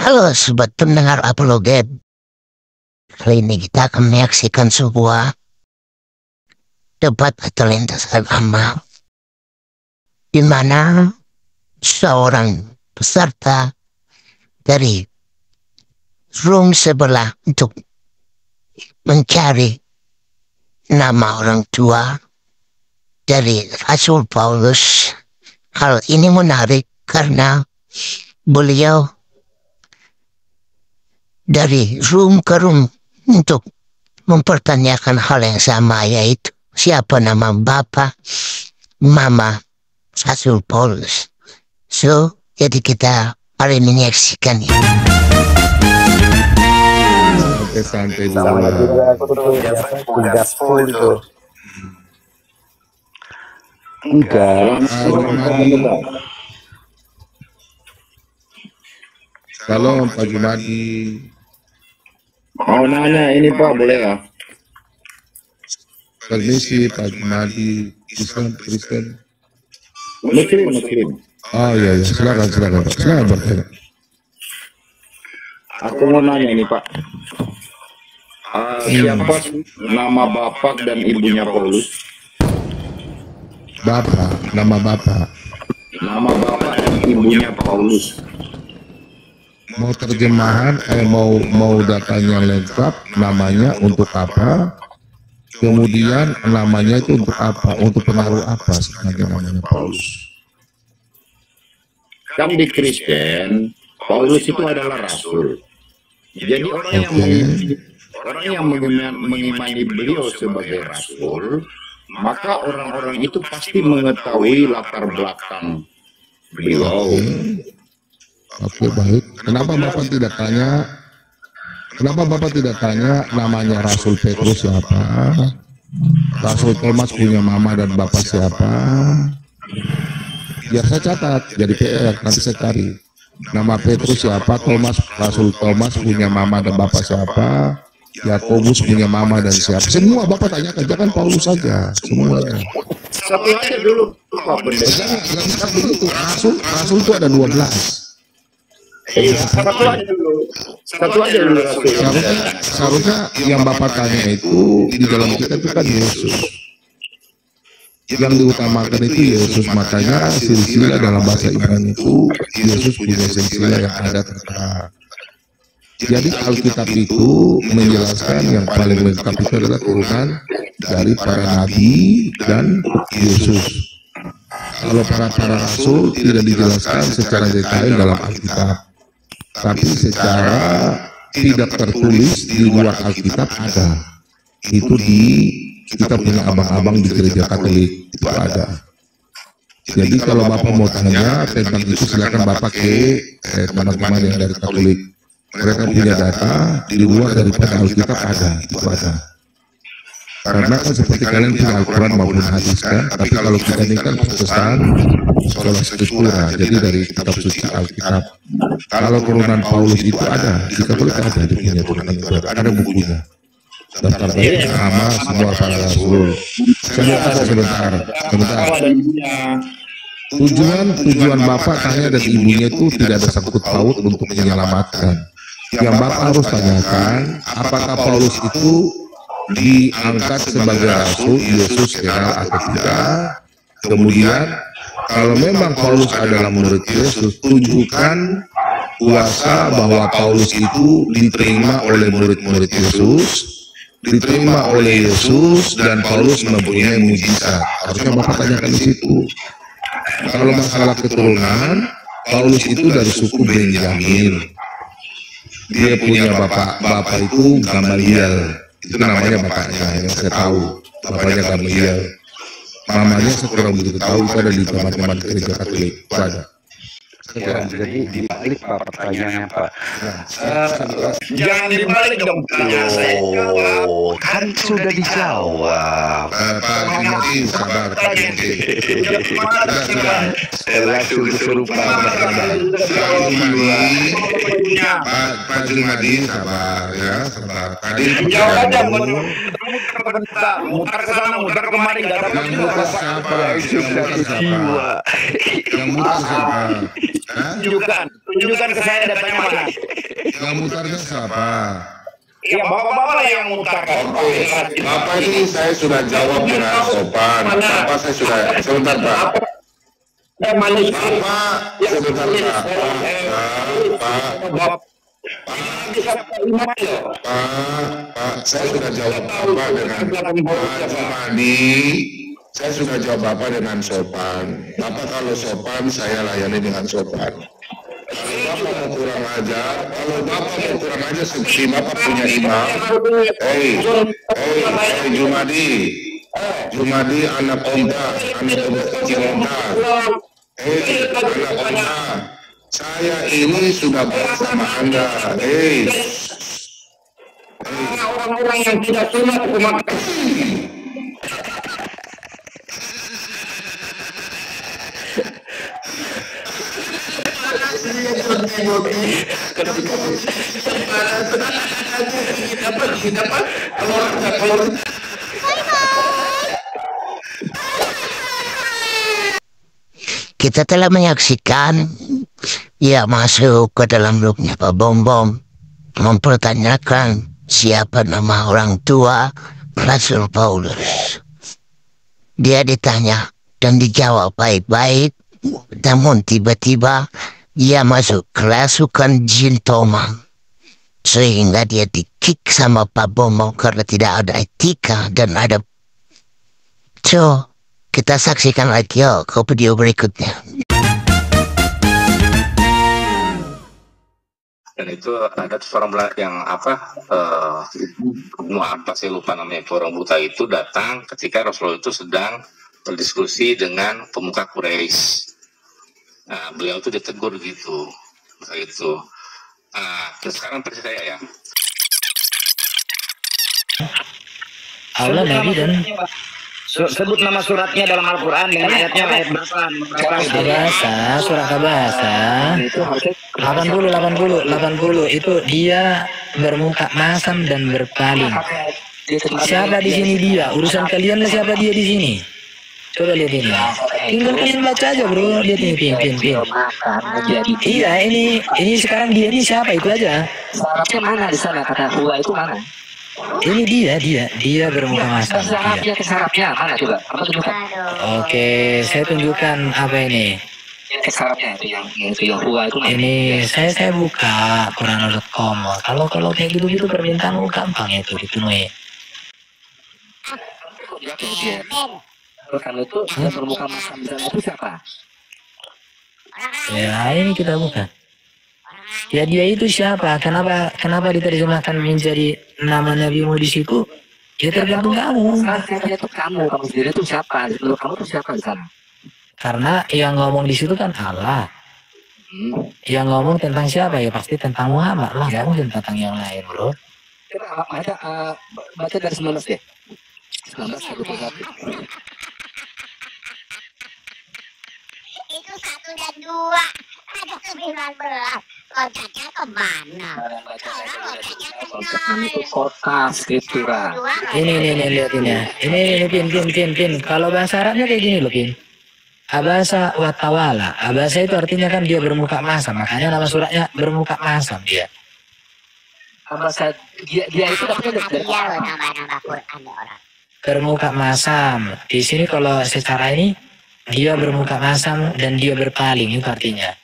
Halo sobat pendengar Apologet. Kali ini kita akan menyaksikan sebuah debat atau lintas agama di mana seorang peserta dari room sebelah untuk mencari nama orang tua dari Rasul Paulus. Hal ini menarik karena beliau dari room ke room untuk mempertanyakan hal yang sama, yaitu siapa nama bapak mama Rasul Paulus. So, jadi kita hari ini menyaksikan ini. Santai sama juga aku tuh udah full itu. Enggak. Salam Pak Jumadi. Mau nanya ini Pak, boleh ya? Permisi Pak Jumadi. Kristen. Muslim. Oh iya, silakan Pak. Silakan Pak. Aku mau nanya ini Pak. Siapa nama bapak dan ibunya Paulus? Nama bapak. Nama bapak dan ibunya Paulus. Mau terjemahan, mau datanya lengkap, namanya untuk apa? Kemudian namanya itu untuk apa? Untuk pengaruh apa sebenarnya namanya Paulus? Kan di Kristen, Paulus itu adalah rasul. Jadi orang yang mengimani beliau sebagai rasul, maka orang-orang itu pasti mengetahui latar belakang beliau. Oke, baik. Kenapa Bapak tidak tanya namanya Rasul Petrus siapa? Rasul Thomas punya mama dan bapak siapa? Biar saya catat, jadi PR, nanti saya cari. Nama Petrus siapa? Rasul Thomas punya mama dan bapak siapa? Yakobus punya mama dan siapa? Semua Bapak tanyakan, jangan Paulus saja, semuanya. Satu aja dulu, Pak Pendeta. Jangan bisa begitu. Rasul itu ada 12. Satu aja dulu. Seharusnya yang Bapak tanya itu di dalam kita itu kan Yesus. Yang diutamakan itu Yesus, makanya silsilah dalam bahasa Ibrani itu Yesus punya silsilah yang ada tetap. Jadi Alkitab itu menjelaskan yang paling lengkap itu adalah turunan dari para nabi dan Yesus. Kalau para rasul tidak dijelaskan secara detail dalam Alkitab, tapi secara tidak tertulis di luar Alkitab ada. Itu kita punya abang-abang di gereja Katolik itu ada. Jadi kalau Bapak mau tanya tentang itu, silakan Bapak ke teman-teman yang dari Katolik. Mereka punya data di luar daripada Alkitab ada, itu ada. Karena kan seperti kalian punya Al-Quran maupun hadis kan, tapi kalau kita ini kan Protestan, Sola Scriptura, jadi dari kitab suci Alkitab. Kalau turunan Paulus itu ada, di Katolik ada, dia punya turunan itu ada bukunya. Daftar sama semua para rasul. Sebentar. Tujuan Bapak tanya dan ibunya itu tidak ada sangkut paut untuk menyelamatkan. Yang Bapak harus tanyakan, apakah Paulus itu diangkat sebagai rasul Yesus kira atau tidak? Kemudian kalau memang Paulus adalah murid Yesus, tunjukkan kuasa bahwa Paulus itu diterima oleh murid-murid Yesus, diterima oleh Yesus, dan Paulus mempunyai mujizat. Harusnya Bapak tanyakan di situ. Kalau masalah keturunan, Paulus itu dari suku Benjamin. Dia punya bapak itu Gamaliel. Itu namanya bapaknya yang saya tahu. Bapaknya Gamaliel. Mamanya saya kurang begitu tahu, itu ada di teman-teman gereja Katolik. Itu ada. Ya, jadi dibalik Pak pertanyaannya Pak. Jangan dibalik dong. Kan sudah dijawab. Pak Timothy, sabar Pak Timothy. Saya langsung kesurupan. Pak Jumadi, sabar ya, sabar. Tadi mutar ke sana, mutar kemari, nggak dapat Yang mutar siapa? Yang mutar siapa? Tunjukkan ke saya datanya mana. Yang mutarnya siapa? Iya, bapak-bapak yang mutar. Bapak ini saya sudah jawab dengan sopan. Bapak saya sudah, sebentar Pak. Bapak, sebentar Pak. Pak, saya sudah jawab Bapak dengan Pak Jumadi. Saya sudah jawab Bapak dengan sopan. Bapak kalau sopan, saya layani dengan sopan. Kalau Bapak mau kurang ajar, seperti Bapak punya imam. Jumadi anak onta kecil onta. Anak onta. Saya ini sudah bersama Anda. Orang-orang yang tidak sunat umat. Kita telah menyaksikan ia masuk ke dalam grupnya Pak Bom Bom, mempertanyakan siapa nama orang tua Rasul Paulus. Dia ditanya dan dijawab baik-baik, namun tiba-tiba ia masuk kerasukan jin Tomang, sehingga dia di-kick sama Pak Bom Bom karena tidak ada etika dan adab. So, kita saksikan lagi ke video berikutnya. Dan itu ada seorang yang saya lupa namanya, orang buta itu datang ketika Rasulullah itu sedang berdiskusi dengan pemuka Quraisy. Nah, beliau itu ditegur gitu, itu. Terus sekarang percaya ya. Allah Nabi dan Sebut nama suratnya dalam Al-Quran dengan ayatnya ayat berapa? Abasa, surat Abasa 80 itu dia bermuka masam dan berpaling. Siapa di sini dia? Urusan kalian lah siapa dia di sini. Coba lihat ini. Tinggal kalian baca aja bro, lihat ini pin. Iya ini sekarang dia ini siapa itu aja. Syaratnya mana di sana kata huwa itu mana? Ini dia bermuka masam. Syaratnya mana coba? Apa tunjukkan? Oke, saya tunjukkan apa ini. Syaratnya itu yang huwa itu mana? Ini saya buka Quran.com. Kalau kayak gitu permintaan gampang itu dipenuhi. Kalau itu yang bermuka masam itu siapa? Ya ini kita buka. Ya dia itu siapa? Kenapa diterjemahkan menjadi nama nabimu di situ? Ya tergantung kamu. Siapa itu kamu sendiri itu siapa? Menurut kamu itu siapa di sana? Karena yang ngomong di situ kan Allah. Yang ngomong tentang siapa ya pasti tentang Muhammad lah, nggak mungkin tentang yang lain bro. Baca dari 19 deh. 19 1 Itu 1 dan 2 ada ke 19. Kontaknya kemana? Orang kontaknya ke itu kotas gitu kan. Ini lihat ini ya. Ini pin. Kalau bahasa Arabnya kayak gini loh pin. Abasa wa tawala. Abasa itu artinya kan dia bermuka masam, makanya nama suratnya bermuka masam dia. Abasa dia itu dapetnya dari dia nambah Quran orang. Bermuka masam. Di sini kalau secara ini dia bermuka masam dan dia berpaling itu artinya.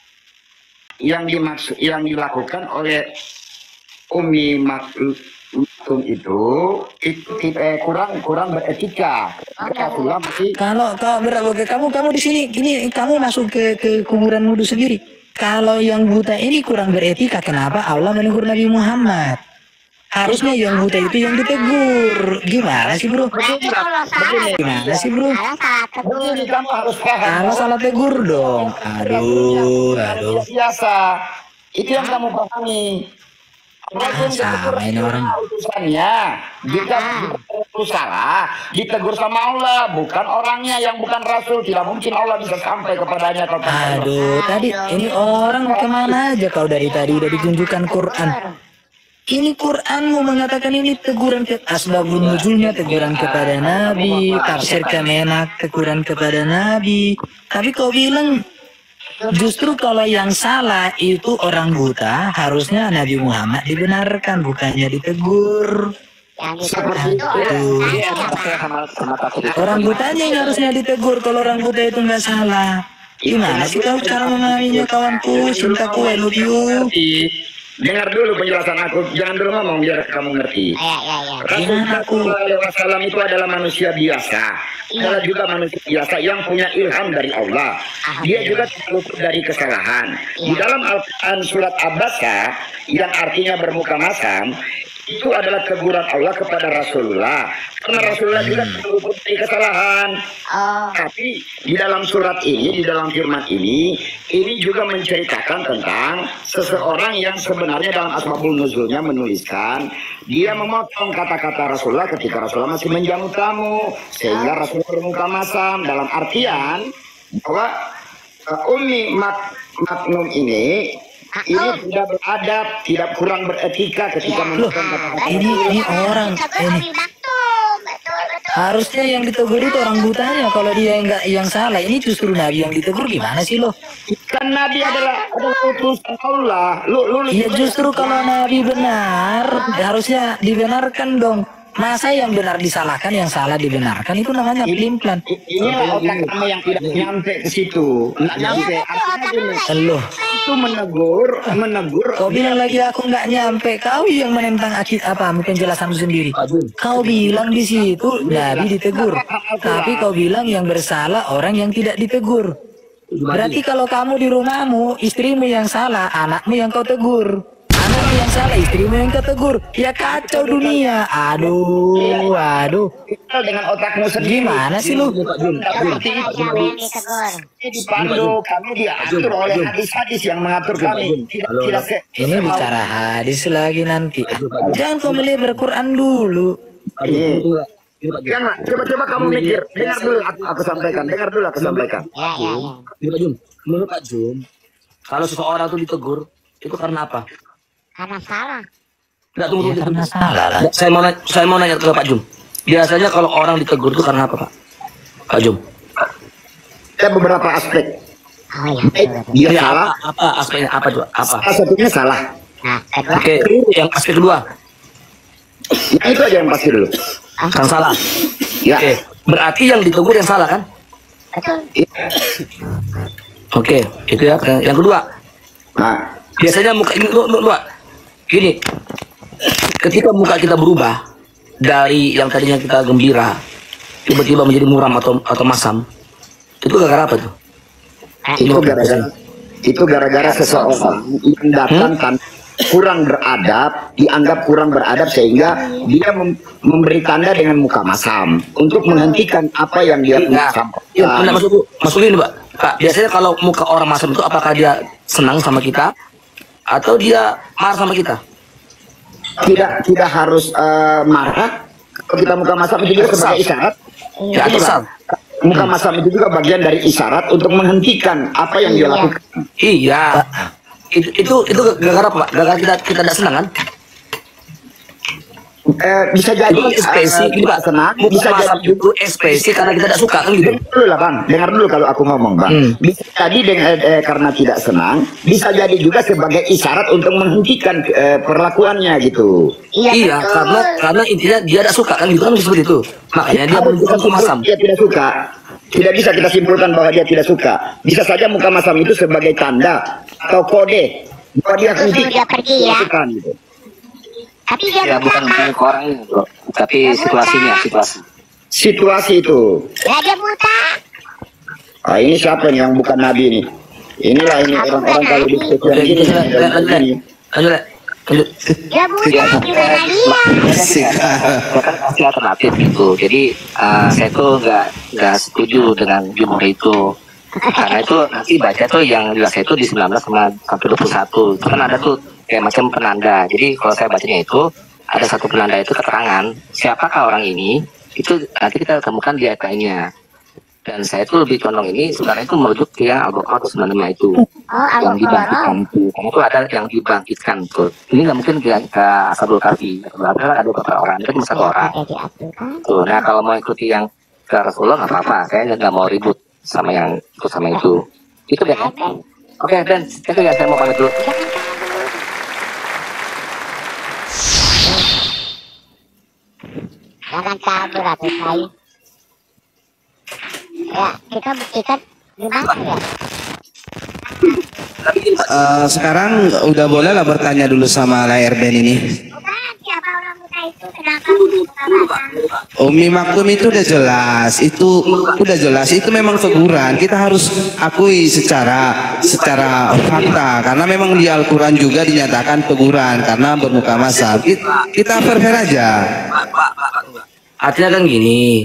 Yang dilakukan oleh Umi Maktum itu kurang beretika. Kalau kamu di sini gini kamu masuk ke kuburan wudhu sendiri. Kalau yang buta ini kurang beretika, kenapa Allah menegur Nabi Muhammad? Harusnya yang buta itu yang ditegur. Gimana sih bro? Gimana sih bro? Kalau salah tegur dong. Aduh. Biasa. Itu yang kamu pahami. Sama ini orang. Urusannya, jika itu salah, ditegur sama Allah, bukan orangnya yang bukan Rasul. Tidak mungkin Allah bisa sampai kepadanya. Aduh, tadi ini orang kemana aja kau dari tadi udah ditunjukkan Quran. Ini Quranmu mengatakan ini teguran ke asbabun nuzulnya, teguran kepada Nabi, tafsir Kemenak, teguran kepada Nabi. Tapi kau bilang justru kalau yang salah itu orang buta, harusnya Nabi Muhammad dibenarkan, bukannya ditegur. Orang butanya yang harusnya ditegur kalau orang buta itu nggak salah. Gimana sih kau cara memahaminya kawanku, cintaku, I love you. Dengar dulu penjelasan aku, jangan dulu ngomong biar kamu ngerti. Rasulullah SAW itu adalah manusia biasa, adalah juga manusia biasa yang punya ilham dari Allah. Dia juga luput dari kesalahan. Di dalam Al-Quran surat Abasa yang artinya bermuka masam, itu adalah teguran Allah kepada Rasulullah. Karena Rasulullah juga luput dari kesalahan. Tapi di dalam surat ini, di dalam firman ini juga menceritakan tentang seseorang yang sebenarnya dalam asbabul nuzulnya menuliskan dia memotong kata-kata Rasulullah ketika Rasulullah masih menjamu tamu, sehingga Rasulullah bermuka masam, dalam artian bahwa Ummi Maknum ini tidak beradab, tidak kurang beretika ketika memotong kata-kata. Ini orang ini. Harusnya yang ditegur itu orang butanya, kalau dia yang salah. Ini justru Nabi yang ditegur, gimana sih lo? Kan Nabi adalah utusan Allah. Ya justru kalau Nabi benar, harusnya dibenarkan dong. Masa yang benar disalahkan, yang salah dibenarkan, itu namanya pelin-pelan. Ini otak kamu yang tidak nyampe ke situ. Nggak nyampe. Lo itu menegur. Kau bilang lagi aku nggak nyampe. Kau yang menentang penjelasanmu sendiri. Kau bilang di situ Nabi ditegur, tapi kau bilang yang bersalah orang yang tidak ditegur. Berarti kalau kamu di rumahmu, istrimu yang salah, anakmu yang kau tegur. Anakmu yang salah, istrimu yang kau tegur. Ya kacau dunia. Aduh. Dengan otakmu sendiri. Gimana sih lu? Dipandu, kami diatur oleh hadis-hadis yang mengatur kami. Ini bicara hadis lagi nanti. Jangan kau melihat Al-Quran dulu. Jangan, coba kamu mikir. Dengar dulu aku sampaikan. Menurut Pak Jum, kalau seseorang itu ditegur, itu karena apa? Karena salah. Enggak, tunggu. Karena salah lah. Saya mau nanya ke Pak Jum. Biasanya kalau orang ditegur itu karena apa, Pak? Pak Jum. Ada beberapa aspek. Dia salah. Apa aspeknya? Apa juga? Apa? Satunya salah. Oke, yang aspek kedua. Nah, itu aja yang pasti dulu. Kan salah. Ya. Oke, berarti yang ditegur yang salah kan? Oke, itu ya. Yang kedua. Nah, biasanya muka ini gini. Ketika muka kita berubah dari yang tadinya kita gembira tiba-tiba menjadi muram atau masam, itu gara-gara apa tuh? Itu gara-gara seseorang yang datang kurang beradab, dianggap kurang beradab sehingga dia memberi tanda dengan muka masam untuk menghentikan apa yang dia sampaikan. Maksudnya ini, Pak, biasanya kalau muka orang masam itu apakah dia senang sama kita atau dia marah sama kita? Tidak harus marah. Kalau kita muka masam itu juga sebagai isyarat. Ya, kesal. Muka masam itu juga bagian dari isyarat untuk menghentikan apa yang dia lakukan. Iya. Itu gara-gara apa, Pak? Gara-gara kita tidak senang kan? Bisa jadi ekspresi tidak senang, bisa jadi itu ekspresi karena kita tidak suka kan gitu. Dulu lah Bang, dengar dulu kalau aku ngomong Bang. Bisa jadi karena tidak senang, bisa jadi juga sebagai isyarat untuk menghentikan perlakuannya gitu. Iya, karena intinya dia tidak suka kan gitu kan, seperti itu. Makanya dia menunjukkan muka masam. Dia tidak suka. Tidak bisa kita simpulkan bahwa dia tidak suka. Bisa saja muka masam itu sebagai tanda atau kode bahwa dia pergi ya. Gitu. Tapi dia ya bukan orang ini, bro. Tapi situasi itu. Ya dia buta. Ini siapa nih yang bukan Nabi ini? Inilah ini orang-orang kalau diskusi gini. Lanjut. Dia buta gimana dia? Kan pasti alternatif gitu. Jadi saya tuh nggak setuju dengan jumlah itu. Karena itu nanti baca tuh yang jelas itu di 19 sampai 21 itu kan ada tuh kayak macam penanda. Jadi kalau saya bacanya itu ada satu penanda itu keterangan siapakah orang ini, itu nanti kita temukan di ayat-ayatnya. Dan saya tuh lebih condong ini sebenarnya itu merujuk ke yang Al-Baqarah 95 itu. Oh, Yang dibangkitkan itu. Karena itu ada yang dibangkitkan tuh. Ini nggak mungkin ke Ashabul Kahfi. Ada beberapa orang, itu cuma satu orang. Tuh, nah kalau mau ikuti yang ke Rasulullah nggak apa-apa. Saya nggak mau ribut sama yang ikut sama itu. Itu Ben. Oke Ben, itu ya saya mau pamit dulu. Jangan kabur atuh saya. Ya, kita buktikan gimana ya? Sekarang udah boleh lah bertanya dulu sama layar band ini. Bukan, siapa orang buta itu? Kenapa buka mata? Umi Maktum itu udah jelas, itu memang teguran. Kita harus akui secara fakta, karena memang di Al-Quran juga dinyatakan teguran karena bermuka masam. Kita fair aja. Artinya kan gini,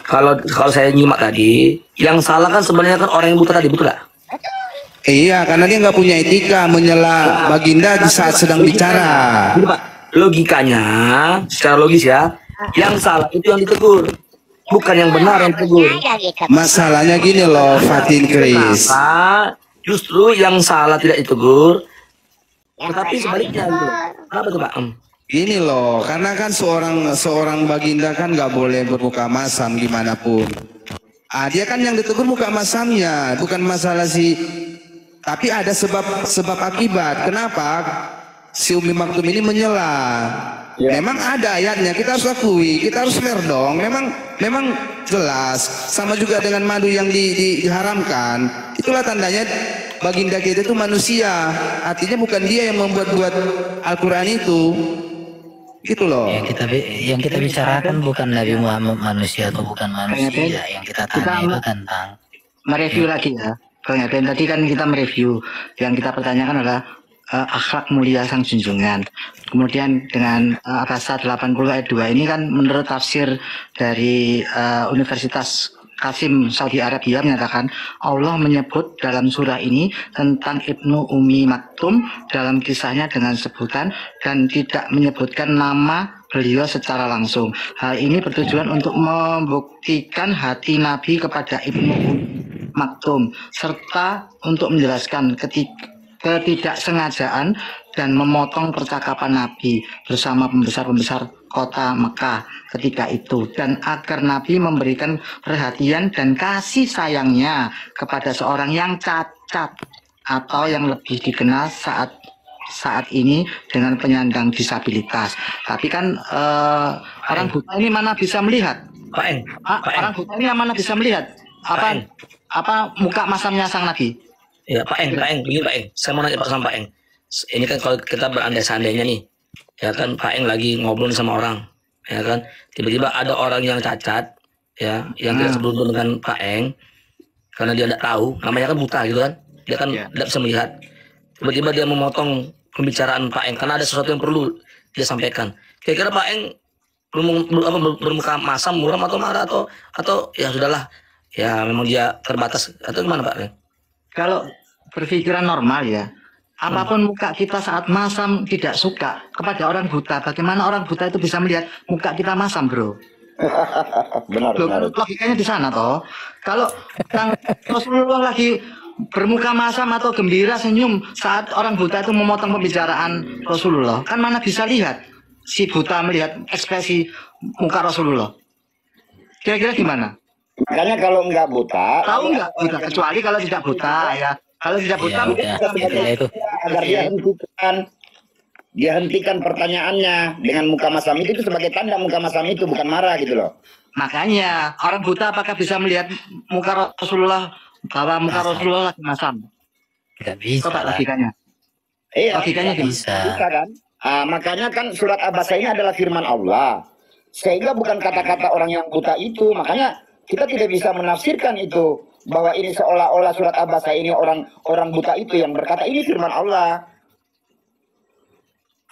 kalau saya nyimak tadi, yang salah kan sebenarnya kan orang yang buta tadi, betul nggak? Iya, karena dia nggak punya etika menyela baginda di saat sedang bicara. Logikanya, secara logis ya, yang salah itu yang ditegur, bukan yang benar yang ditegur. Masalahnya gini loh, Fatin Kris. Justru yang salah tidak ditegur, tetapi sebaliknya gitu. Apa tuh Pak? Gini loh, karena kan seorang baginda kan nggak boleh bermuka masam gimana pun. Dia kan yang ditegur muka masamnya, bukan masalah tapi ada sebab akibat. Kenapa si Umi Maktum ini menyela? Memang ada ayatnya, kita harus akui, kita harus fair dong. Memang jelas, sama juga dengan madu yang diharamkan. Itulah tandanya baginda kita itu manusia. Artinya bukan dia yang membuat Al-Quran itu. Gitu loh. Yang kita bicarakan bukan Nabi Muhammad manusia atau bukan manusia. Yang kita tanya itu tentang mereview lagi ya. Dan tadi kan kita mereview, yang kita pertanyakan adalah akhlak mulia sang junjungan. Kemudian dengan Ar-Rasad 80 ayat 2 ini kan menurut tafsir dari Universitas Qasim Saudi Arabia menyatakan Allah menyebut dalam surah ini tentang Ibnu Umi Maktum dalam kisahnya dengan sebutan dan tidak menyebutkan nama beliau secara langsung. Hal ini bertujuan untuk membuktikan hati Nabi kepada Ibnu Umi Maktum serta untuk menjelaskan ketidaksengajaan dan memotong percakapan Nabi bersama pembesar-pembesar kota Mekah ketika itu, dan agar Nabi memberikan perhatian dan kasih sayangnya kepada seorang yang cacat atau yang lebih dikenal saat ini dengan penyandang disabilitas. Tapi kan orang buta ini mana bisa melihat? Orang buta ini mana bisa melihat apa muka masamnya sang Nabi? Ya Pak Eng, begini Pak Eng, saya mau nanya sama Pak Eng. Ini kan kalau kita berandai-seandainya nih, ya kan Pak Eng lagi ngobrol sama orang, ya kan, tiba-tiba ada orang yang cacat, ya, yang tidak seberuntung dengan Pak Eng, karena dia tidak tahu, namanya kan buta gitu kan, dia kan tidak bisa melihat. Tiba-tiba dia memotong pembicaraan Pak Eng karena ada sesuatu yang perlu dia sampaikan. Kira-kira Pak Eng bermuka masam, muram atau marah atau ya sudahlah, ya memang dia terbatas atau gimana Pak Eng? Kalau berpikiran normal ya, apapun muka kita saat masam tidak suka kepada orang buta, bagaimana orang buta itu bisa melihat muka kita masam, bro? benar. Logikanya di sana toh. Kalau Rasulullah lagi bermuka masam atau gembira senyum saat orang buta itu memotong pembicaraan Rasulullah, kan mana bisa lihat si buta melihat ekspresi muka Rasulullah? Kira-kira gimana? Makanya kalau nggak buta, tahu nggak buta, kecuali kalau tidak buta ya. Kalau tidak buta, itu agar dia hentikan pertanyaannya dengan muka masam itu sebagai tanda muka masam itu bukan marah gitu loh. Makanya orang buta apakah bisa melihat muka Rasulullah bahwa muka Rasulullah lagi masam? Tidak bisa. Coba logikanya. Logikanya bisa kan? Makanya kan surat Abasa ini adalah firman Allah, sehingga bukan kata-kata orang yang buta itu. Makanya kita tidak bisa menafsirkan itu bahwa ini seolah-olah surat Abasa ini orang buta itu yang berkata, ini firman Allah.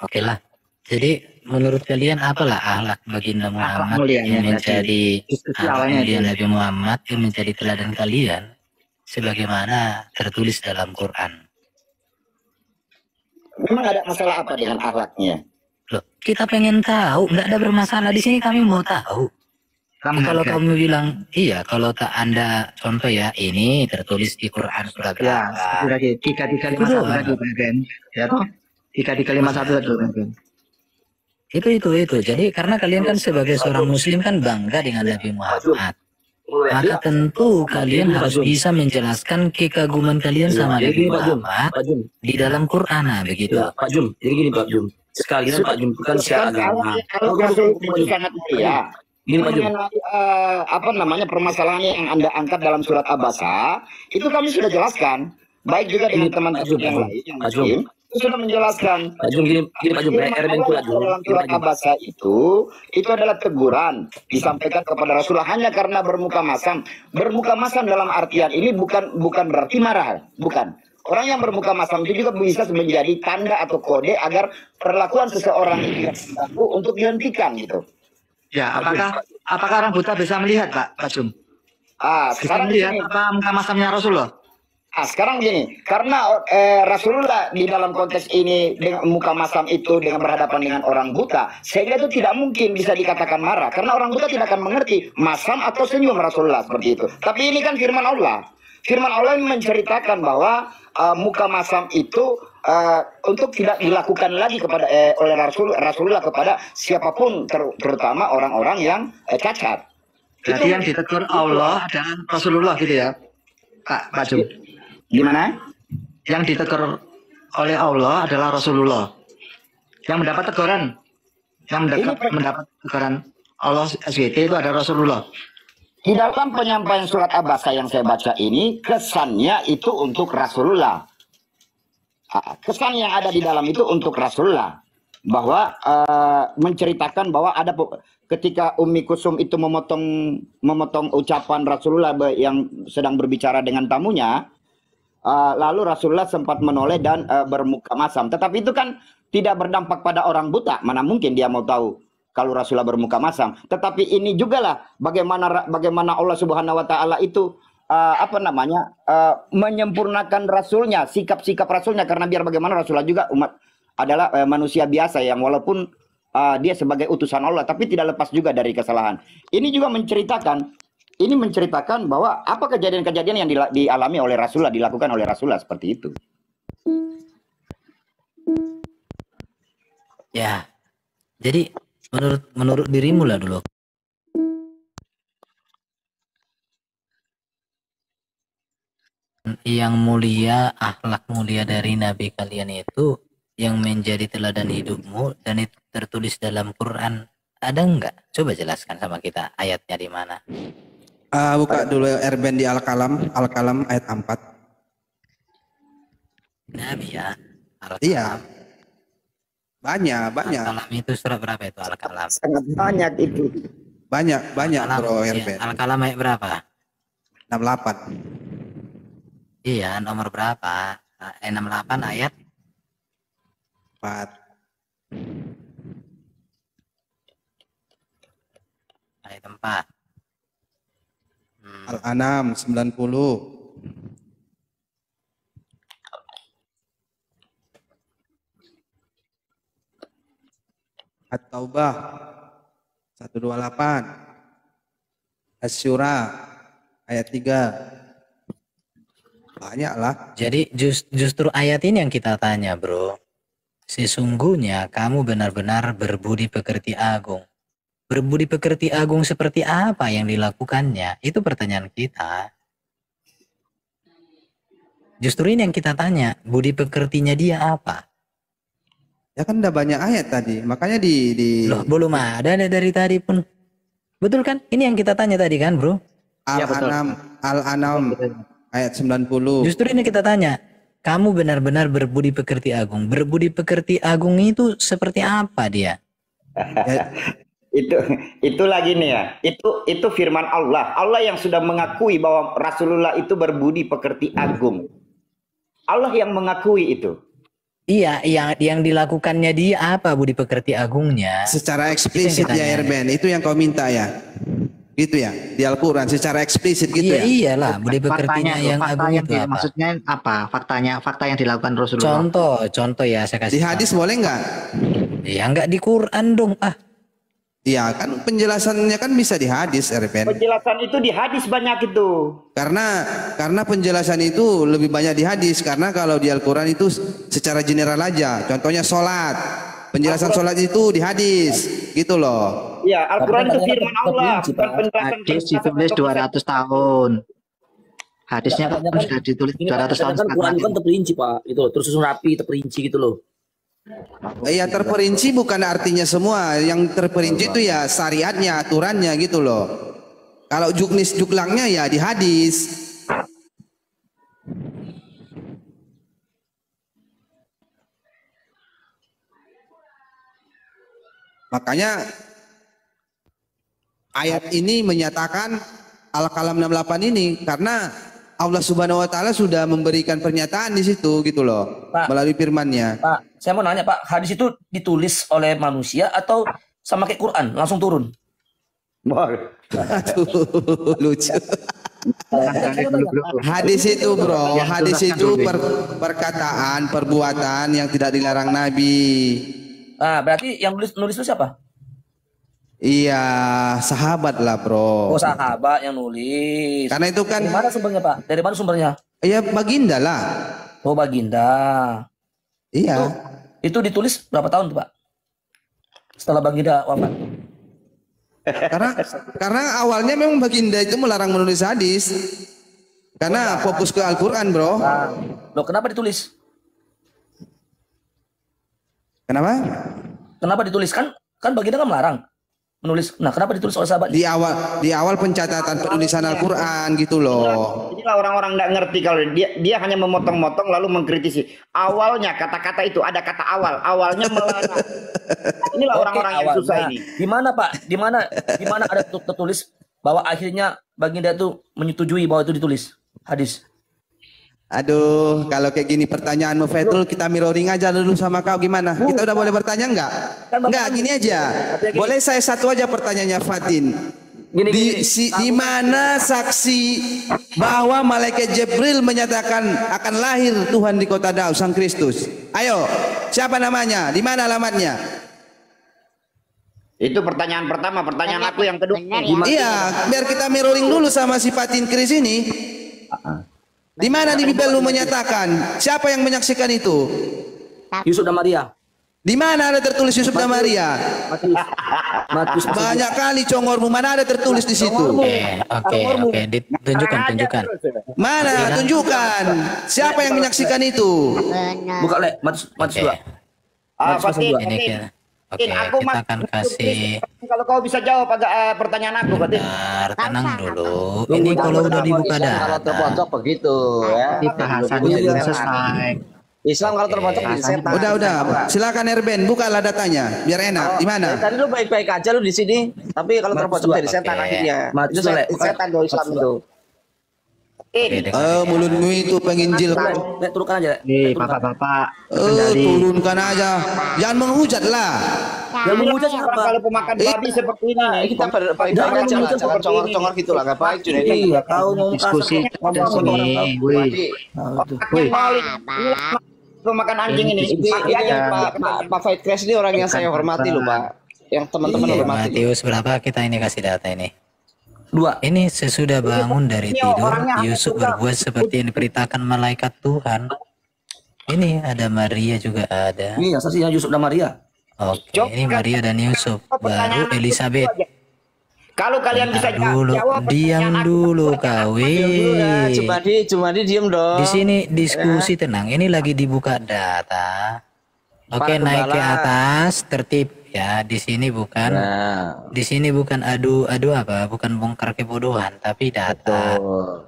Oke lah. Jadi menurut kalian apalah akhlak baginda Muhammad yang menjadi Nabi Muhammad yang menjadi teladan kalian sebagaimana tertulis dalam Quran? Memang ada masalah apa dengan akhlaknya? Loh, kita pengen tahu, nggak ada bermasalah di sini, kami mau tahu. Kalau kamu bilang iya, kalau tak Anda contoh ya, ini tertulis di Quran surat Ya, berapa? lagi 3351 tadi Pak Ben. Ya toh? 3351 tadi Pak Ben. Itu. Jadi karena kalian kan sebagai seorang muslim kan bangga dengan Nabi Muhammad. Maka tentu kalian harus bisa menjelaskan kekaguman kalian sama Nabi Muhammad di dalam Quran, begitu. Pak Jum, jadi gini Pak Jum. Sekalian Pak Jum bukan siapa agama. Kalau Rasul itu sangat mulia. Gini Pak Jum. Apa namanya permasalahan yang Anda angkat dalam surat Abasa, itu kami sudah jelaskan. Baik juga dengan teman-teman yang lain yang muslim, itu sudah menjelaskan. Pak Jum, gini Pak Jum, dalam surat Abasa itu adalah teguran disampaikan kepada Rasulullah hanya karena bermuka masam. Bermuka masam dalam artian ini bukan berarti marah, bukan. Orang yang bermuka masam itu juga bisa menjadi tanda atau kode agar perlakuan seseorang itu terganggu untuk dihentikan gitu. Ya, apakah orang buta bisa melihat, Pak Jum? Sekarang bisa melihat begini. apa muka masamnya Rasulullah? Sekarang begini, karena Rasulullah di dalam konteks ini dengan muka masam itu dengan berhadapan dengan orang buta, sehingga itu tidak mungkin bisa dikatakan marah, karena orang buta tidak akan mengerti masam atau senyum Rasulullah seperti itu. Tapi ini kan firman Allah. Firman Allah menceritakan bahwa muka masam itu untuk tidak dilakukan lagi kepada oleh Rasulullah kepada siapapun, terutama orang-orang yang cacat. Berarti yang ditegur Allah dan Rasulullah gitu ya, Pak Jum? Gimana? Yang ditegur oleh Allah adalah Rasulullah. Yang mendapat teguran, mendapat teguran Allah SWT itu ada Rasulullah. Di dalam penyampaian surat Abasa yang saya baca ini, kesannya itu untuk Rasulullah. Kesan yang ada di dalam itu untuk Rasulullah. Bahwa menceritakan bahwa ada ketika Ummi Kusum itu memotong ucapan Rasulullah yang sedang berbicara dengan tamunya, lalu Rasulullah sempat menoleh dan bermuka masam. Tetapi itu kan tidak berdampak pada orang buta. Mana mungkin dia mau tahu kalau Rasulullah bermuka masam. Tetapi ini juga lah bagaimana Allah Subhanahu wa taala itu menyempurnakan Rasulnya, sikap-sikap Rasulnya, karena biar bagaimana Rasulullah juga umat adalah manusia biasa yang walaupun dia sebagai utusan Allah tapi tidak lepas juga dari kesalahan. Ini juga menceritakan bahwa apa kejadian-kejadian yang dialami oleh Rasulullah, dilakukan oleh Rasulullah seperti itu. Ya. Jadi menurut dirimu lah dulu. Yang mulia, akhlak mulia dari Nabi kalian itu yang menjadi teladan hidupmu dan itu tertulis dalam Quran, ada enggak? Coba jelaskan sama kita ayatnya di mana. Buka dulu Erben di Al-Qalam ayat 4. Nabi ya. Iya. Banyak. Al-Qalam itu surat berapa itu Al-Qalam? Sangat banyak itu. Banyak bro Erben. Al-Qalam ayat berapa? 68. Iya, nomor berapa? 68 ayat 4. Ayat 4. Al-An'am 90. At-Taubah 128. Asy-Syura ayat 3. Banyak lah. Jadi justru ayat ini yang kita tanya, bro. Sesungguhnya kamu benar-benar berbudi pekerti agung. Berbudi pekerti agung seperti apa yang dilakukannya? Itu pertanyaan kita. Justru ini yang kita tanya, budi pekertinya dia apa? Ya kan udah banyak ayat tadi, makanya di Loh, belum ada dari tadi pun. Betul kan? Ini yang kita tanya tadi kan, bro? Al-An'am ayat 90. Justru ini kita tanya, kamu benar-benar berbudi pekerti agung. Berbudi pekerti agung itu seperti apa dia? Itu lagi nih ya. Itu firman Allah. Allah yang sudah mengakui bahwa Rasulullah itu berbudi pekerti agung. Allah yang mengakui itu. Iya, yang dilakukannya dia apa budi pekerti agungnya? Secara eksplisit ya Erben, itu yang kau minta ya. Gitu ya, di Al-Quran secara eksplisit gitu ya. Iyalah, budi pekertinya yang agung itu apa? Maksudnya apa? Fakta yang dilakukan Rasulullah. Contoh ya saya kasih. Di hadis boleh nggak? Ya nggak di Quran dong. Di Iya kan penjelasannya kan bisa di hadis, Erpen. Penjelasan itu di hadis banyak itu. Karena penjelasan itu lebih banyak di hadis, karena kalau di Al-Quran itu secara general aja. Contohnya sholat, penjelasan sholat itu di hadis, gitu loh. Iya, Al-Quran itu firman Allah. Hadis ditulis 200 tahun. Hadisnya kan sudah ditulis 200 tahun. Kan Quran kan terperinci Pak, itu loh. Terus susun rapi, terperinci gitu loh. Iya terperinci bukan artinya semua. Yang terperinci itu ya syariatnya, aturannya gitu loh. Kalau juknis juklangnya ya di hadis. Makanya ayat ini menyatakan Al-Qalam 68 ini karena Allah Subhanahu wa taala sudah memberikan pernyataan di situ gitu loh, Pak, melalui firman-Nya. Pak, saya mau nanya Pak, hadis itu ditulis oleh manusia atau sama kayak Quran langsung turun? Lucu. Hadis itu bro, hadis itu perkataan, perbuatan yang tidak dilarang Nabi. Ah, berarti yang nulis itu siapa? Iya, sahabat lah bro. Oh, sahabat yang nulis. Karena itu kan. Dari mana sumbernya Pak? Dari mana sumbernya? Iya, baginda lah. Oh, baginda. Iya. Itu ditulis berapa tahun tuh Pak? Setelah baginda wafat? Karena awalnya memang baginda itu melarang menulis hadis. Karena fokus ke Al-Quran bro. Loh, kenapa ditulis? Kenapa? Kenapa ditulis? Kan baginda kan melarang menulis. Nah, kenapa ditulis oleh sahabat? Di awal pencatatan penulisan Al-Quran gitu loh. Inilah orang-orang nggak ngerti kalau dia hanya memotong-motong lalu mengkritisi. Awalnya kata-kata itu ada kata awalnya melarang. Inilah orang-orang yang susah ini. Di mana Pak? Di mana ada tertulis bahwa akhirnya baginda itu menyetujui bahwa itu ditulis hadis? Aduh, kalau kayak gini pertanyaanmu Fatul, kita mirroring aja dulu sama kau gimana? Kita udah boleh bertanya enggak? Enggak, gini aja. Boleh saya satu aja pertanyaannya Fatin. Di mana saksi bahwa malaikat Jibril menyatakan akan lahir Tuhan di kota Daud Sang Kristus? Ayo, siapa namanya? Di mana alamatnya? Itu pertanyaan pertama, pertanyaan aku yang kedua. Iya, biar kita mirroring dulu sama si Fatin Kris ini. Di mana di Bible lu menyatakan? Siapa yang menyaksikan itu? Yusuf dan Maria. Di mana ada tertulis Yusuf dan Maria? Banyak kali congormu, mana ada tertulis di situ? Oke, tunjukkan. Mana? Tunjukkan. Siapa yang menyaksikan itu? Buka Le, Matius 2. Fatin. Oke, aku kita akan kasih. Kalau kau bisa jawab agak pertanyaan aku, Fatin. Tenang dulu. Ini kalau udah dibuka data. Kalau terpojok begitu ya. Bahasannya belum selesai. Islam kalau terpojok jadi setan. Udah. Silakan Erben, bukalah datanya biar enak. Di mana? Tadi lu baik-baik aja lu di sini, tapi kalau terpojok jadi setan akhirnya. Itu setan do Islam itu. Mulutmu itu penginjil. Turunkan aja. Nih, bapak-bapak. Turunkan aja. Jangan menghujat lah. Yang menghujat siapa? Kalau pemakan babi seperti ini. Kita baik-baik aja lah. Jangan congor-congor gitu lah. Gak baik. Iya, kau ngomong diskusi sini. Wih. Pemakan anjing ini. Pak Fight Crash ini orang yang saya hormati loh Pak. Yang teman-teman hormati. Matius berapa kita ini kasih data ini? 2. Ini sesudah bangun dari tidur, Yusuf berbuat seperti yang diperintahkan malaikat Tuhan. Ini ada Maria juga ada. Ini saksinya Yusuf dan Maria. Oke, ini Maria dan Yusuf. Baru Elizabeth. Kalau kalian bisa jawab, diam dulu kau. Cuma di diam dong. Di sini diskusi tenang. Ini lagi dibuka data. Oke, naik ke atas, tertib ya. Di sini bukan, di sini bukan adu apa, bukan bongkar kebodohan, tapi data.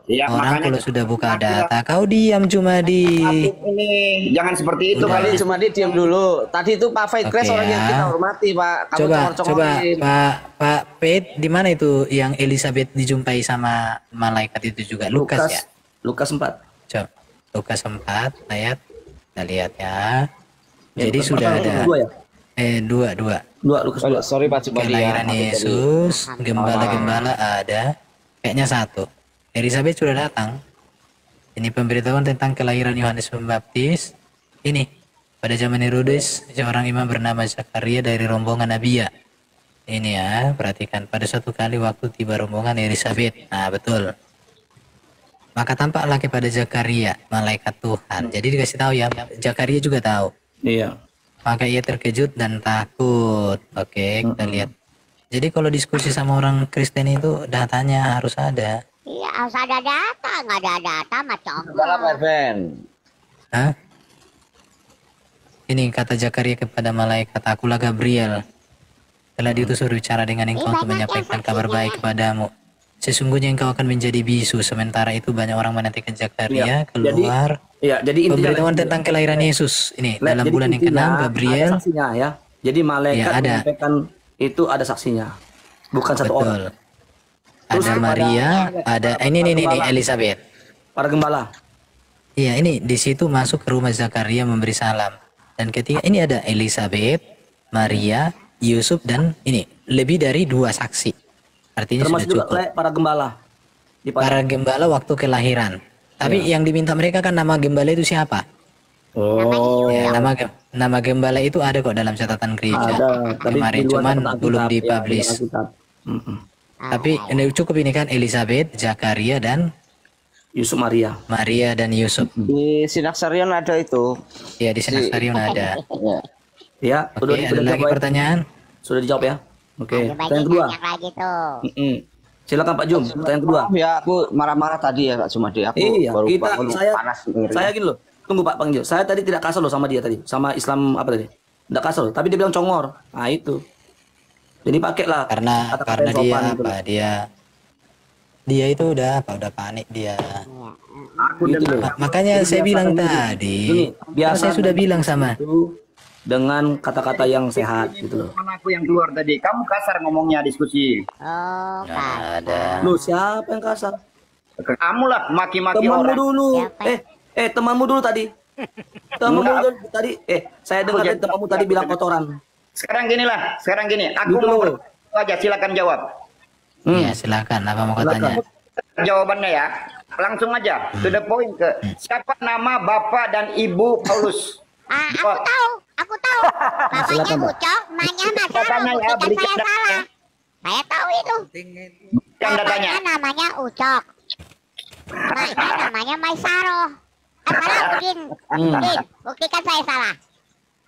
Ya, orang kalau sudah buka data, kau diam cuma di. Ini jangan seperti itu kali. Cuma di diam dulu. Tadi itu Pak Fight Crash orang yang kita hormati Pak. Coba Pak Pet, di mana itu yang Elizabeth dijumpai sama malaikat itu juga? Lukas ya? Lukas 4. Coba Lukas 4 ayat, kita lihat ya. Jadi sudah ada dua Lukas 2. Sorry Pak Cuma kelahiran Yesus, gembala-gembala ada, kayaknya 1. Elizabeth sudah datang. Ini pemberitahuan tentang kelahiran Yohanes Pembaptis. Ini pada zaman Herodes, seorang imam bernama Zakaria dari rombongan Abia. Ini ya, perhatikan. Pada suatu kali waktu tiba rombongan Elizabeth. Nah, betul. Maka tampaklah kepada Zakaria, malaikat Tuhan. Jadi dikasih tahu ya, Zakaria juga tahu. Iya. Maka ia terkejut dan takut. Oke, kita lihat. Jadi kalau diskusi sama orang Kristen itu datanya harus ada. Iya, harus ada data, nggak ada data macam. Dalam Erven. Hah? Ini kata Zakaria kepada malaikat, akulah Gabriel. Telah diutus berbicara dengan engkau untuk menyampaikan kabar baik kepadamu. Sesungguhnya engkau akan menjadi bisu. Sementara itu banyak orang menantikan Zakaria keluar. Jadi pemberitahuan tentang kelahiran Yesus. Ini dalam bulan yang ke-6 Gabriel. Ada saksinya ya. Jadi malaikat menyampaikan itu ada saksinya. Bukan satu orang. Terus ada Maria, ada ini Elizabeth. Para gembala. Iya, ini di situ masuk ke rumah Zakaria memberi salam. Dan ketika ini ada Elizabeth, Maria, Yusuf dan ini lebih dari 2 saksi. Artinya termasuk sudah cukup. juga para gembala. Para gembala waktu kelahiran. Tapi yang diminta mereka kan nama gembala itu siapa? Oh. Ya, nama gembala itu ada kok dalam catatan gereja. Ada. Kemarin cuman belum dipublish. Tapi ini cukup ini kan Elizabeth, Zakaria dan Yusuf Maria. Maria dan Yusuf. Di Sinaksarion ada itu. Iya, di Sinaksarion ada. Ya, Oke, ada lagi pertanyaan? Sudah dijawab ya? Oke, pertanyaan kedua. Silakan Pak Jum, pertanyaan kedua. Ya, aku marah-marah tadi ya Pak Jumadi. Aku baru panas. Saya gini loh. Tunggu Pak Pangjo. Saya tadi tidak kasar loh sama dia tadi, sama Islam apa tadi? Tidak kasar loh, tapi dia bilang congor. Nah, itu. Jadi pakailah karena dia apa? Dia itu udah panik dia. Gitu. Makanya saya bilang tadi, biasa saya sudah bilang sama dengan kata-kata yang sehat gitu loh. Aku yang keluar tadi, kamu kasar ngomongnya diskusi. Oh, ada. Lu siapa yang kasar? Kamu lah maki-maki temanmu orang. dulu. Temanmu dulu tadi. Saya dengar dari temanmu tadi bilang kotoran. Sekarang gini, aku mau aja, silakan jawab. Ya, silakan. Apa mau katanya? Jawabannya ya, langsung aja to the point ke siapa nama bapak dan ibu Paulus? Aku tahu. Bapaknya Ucok, namanya Masaroh. Buktikan saya salah. Saya tahu itu. Bapaknya namanya Ucok. Maknya namanya Maisaro. Salah, Udin. Buktikan saya salah.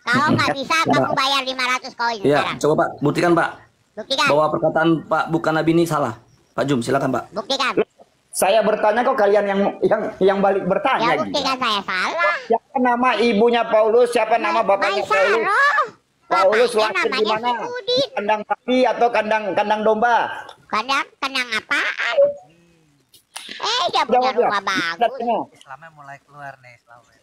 Kalau nggak bisa, kamu bayar 500 koin sekarang. Coba Pak, buktikan Pak. Buktikan. Bahwa perkataan Pak bukan Nabi ini salah. Pak Jum, silakan Pak. Buktikan. Saya bertanya kok kalian yang balik bertanya. Ya buktikan saya salah. Siapa nama ibunya Paulus? Siapa nama bapaknya Paulus? Paulus lahir di mana? Kandang sapi atau kandang domba? Kandang apaan? Dia punya rumah bagus. Islamnya mulai keluar nih, Islamnya.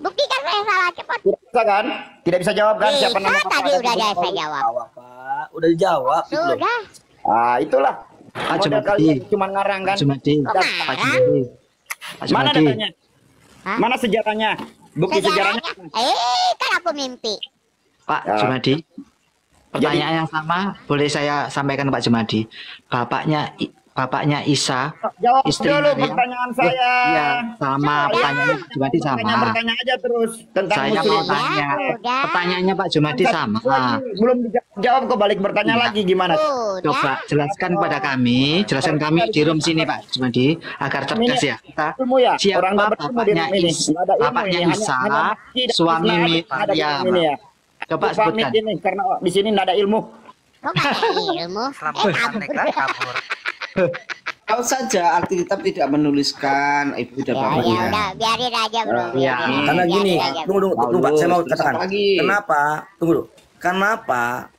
Buktikan saya salah cepat. Tidak bisa kan? Tidak bisa jawab kan? Siapa nama tadi udah saya jawab. Pak, udah dijawab. Sudah. Ah, itulah. Model kalian cuma ngarang kan? Mana datanya? Mana sejarahnya? Bukti sejarahnya? Kan aku mimpi. Pak Jumadi, pertanyaan yang sama boleh saya sampaikan Pak Jumadi. Bapaknya Isa, jawab istri dulu Maria. pertanyaan saya. Iya, sama pertanyaan Pak Jumadi sama. Bertanya aja terus tentang saya mau tanya. Pertanyaannya Pak Jumadi sama. Belum dijawab kok balik bertanya lagi gimana? Coba jelaskan pada kami, di room sini Pak Jumadi agar cerdas ya. Siapa bapaknya Isa, suami Maria? Coba sebutkan. Karena di sini nggak ada ilmu. Kok nggak ada ilmu? Kabur. Kalau saja Alkitab tidak menuliskan ibu dan bapaknya. Ya udah, biarin aja bro. Karena gini, tunggu Pak, saya mau katakan. Kenapa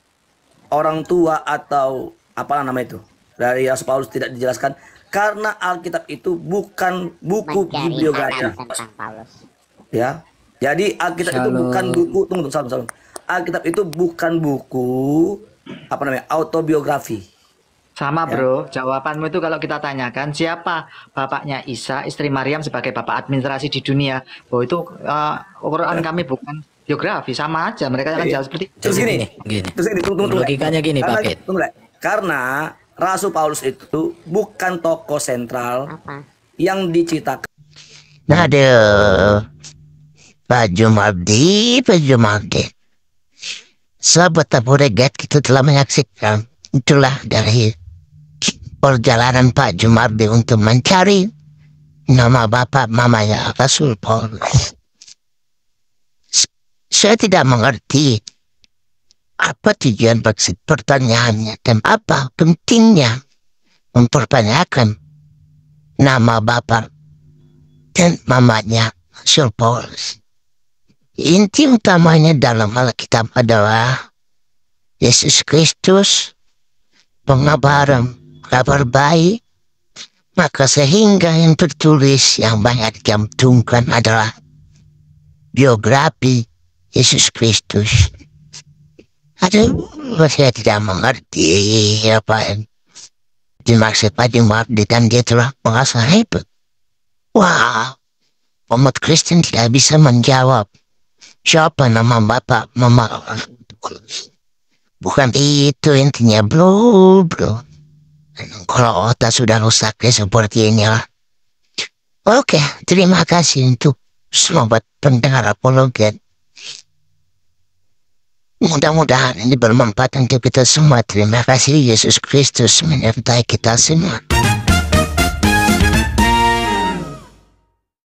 orang tua atau apa nama itu dari Rasul Paulus tidak dijelaskan? Karena Alkitab itu bukan buku bibliografi. Ya, jadi Alkitab itu bukan buku. Salam. Alkitab itu bukan buku autobiografi. Sama bro, jawabanmu itu kalau kita tanyakan siapa bapaknya Isa, istri Maryam sebagai bapak administrasi di dunia, bahwa itu Quran kami bukan biografi, sama aja mereka akan jawab seperti itu. Terus gini. Tunggu. Logikanya gini Pak Pit. Karena Rasul Paulus itu bukan tokoh sentral yang diciptakan. Aduh, Pak Jumadi. Sahabat Taburegat, kita telah menyaksikan itulah dari perjalanan Pak Jumardi untuk mencari nama bapak mamanya Rasul Paulus. Saya tidak mengerti apa tujuan maksud pertanyaannya dan apa pentingnya mempertanyakan nama bapak dan mamanya Rasul Paulus. Inti utamanya dalam Alkitab adalah Yesus Kristus, pengabaran kabar baik, maka sehingga yang tertulis yang banyak dicantumkan adalah biografi Yesus Kristus. Aduh, saya tidak mengerti apa yang dimaksud Pak Jumardi dan dia telah merasa hebat. Wah, umat Kristen tidak bisa menjawab siapa nama bapak mama. Bukan itu intinya, bro. Kalau otak sudah rusak seperti ini lah. Oke, terima kasih untuk sobat pendengar Apologet. Mudah-mudahan ini bermanfaat untuk kita semua. Terima kasih. Yesus Kristus menyertai kita semua.